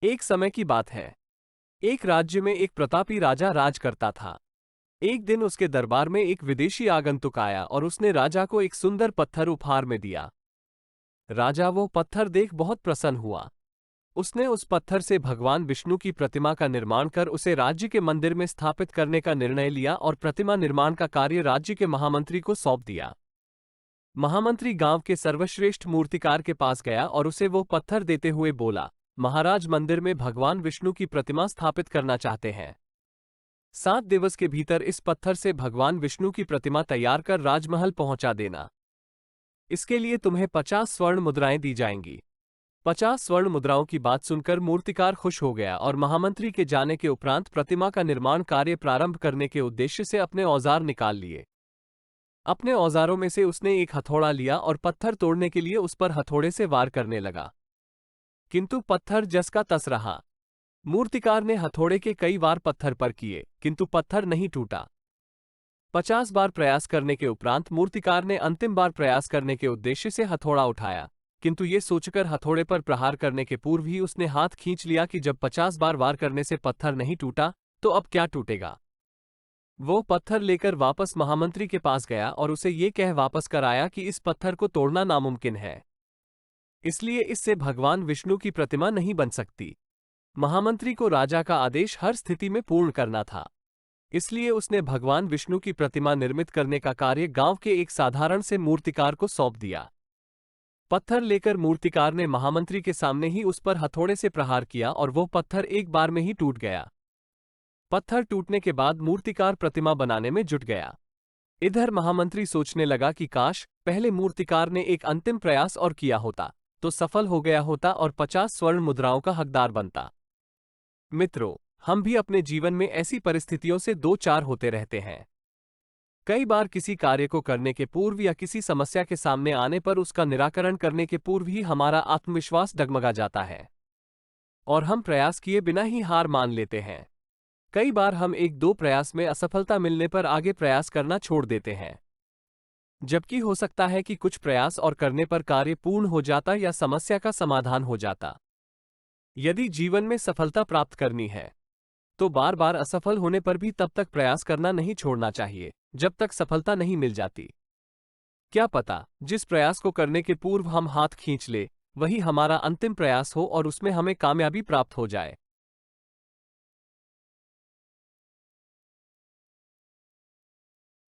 एक समय की बात है। एक राज्य में एक प्रतापी राजा राज करता था। एक दिन उसके दरबार में एक विदेशी आगंतुक आया और उसने राजा को एक सुंदर पत्थर उपहार में दिया। राजा वो पत्थर देख बहुत प्रसन्न हुआ। उसने उस पत्थर से भगवान विष्णु की प्रतिमा का निर्माण कर उसे राज्य के मंदिर में स्थापित करने का निर्णय लिया और प्रतिमा निर्माण का कार्य राज्य के महामंत्री को सौंप दिया। महामंत्री गांव के सर्वश्रेष्ठ मूर्तिकार के पास गया और उसे वो पत्थर देते हुए बोला, महाराज मंदिर में भगवान विष्णु की प्रतिमा स्थापित करना चाहते हैं। 7 दिवस के भीतर इस पत्थर से भगवान विष्णु की प्रतिमा तैयार कर राजमहल पहुंचा देना। इसके लिए तुम्हें 50 स्वर्ण मुद्राएं दी जाएंगी। 50 स्वर्ण मुद्राओं की बात सुनकर मूर्तिकार खुश हो गया और महामंत्री के जाने के उपरांत प्रतिमा का निर्माण कार्य प्रारंभ करने के उद्देश्य से अपने औजार निकाल लिए। अपने औजारों में से उसने एक हथौड़ा लिया और पत्थर तोड़ने के लिए उस पर हथौड़े से वार करने लगा, किंतु पत्थर जस का तस रहा। मूर्तिकार ने हथौड़े के कई वार पत्थर पर किए, किंतु पत्थर नहीं टूटा। 50 बार प्रयास करने के उपरांत मूर्तिकार ने अंतिम बार प्रयास करने के उद्देश्य से हथौड़ा उठाया, किंतु ये सोचकर हथौड़े पर प्रहार करने के पूर्व ही उसने हाथ खींच लिया कि जब 50 बार वार करने से पत्थर नहीं टूटा तो अब क्या टूटेगा। वो पत्थर लेकर वापस महामंत्री के पास गया और उसे ये कह वापस कर आया कि इस पत्थर को तोड़ना नामुमकिन है, इसलिए इससे भगवान विष्णु की प्रतिमा नहीं बन सकती। महामंत्री को राजा का आदेश हर स्थिति में पूर्ण करना था, इसलिए उसने भगवान विष्णु की प्रतिमा निर्मित करने का कार्य गांव के एक साधारण से मूर्तिकार को सौंप दिया। पत्थर लेकर मूर्तिकार ने महामंत्री के सामने ही उस पर हथौड़े से प्रहार किया और वो पत्थर एक बार में ही टूट गया। पत्थर टूटने के बाद मूर्तिकार प्रतिमा बनाने में जुट गया। इधर महामंत्री सोचने लगा कि काश पहले मूर्तिकार ने एक अंतिम प्रयास और किया होता तो सफल हो गया होता और 50 स्वर्ण मुद्राओं का हकदार बनता। मित्रों, हम भी अपने जीवन में ऐसी परिस्थितियों से दो चार होते रहते हैं। कई बार किसी कार्य को करने के पूर्व या किसी समस्या के सामने आने पर उसका निराकरण करने के पूर्व ही हमारा आत्मविश्वास डगमगा जाता है और हम प्रयास किए बिना ही हार मान लेते हैं। कई बार हम एक दो प्रयास में असफलता मिलने पर आगे प्रयास करना छोड़ देते हैं, जबकि हो सकता है कि कुछ प्रयास और करने पर कार्य पूर्ण हो जाता या समस्या का समाधान हो जाता। यदि जीवन में सफलता प्राप्त करनी है तो बार बार असफल होने पर भी तब तक प्रयास करना नहीं छोड़ना चाहिए जब तक सफलता नहीं मिल जाती। क्या पता जिस प्रयास को करने के पूर्व हम हाथ खींच ले वही हमारा अंतिम प्रयास हो और उसमें हमें कामयाबी प्राप्त हो जाए।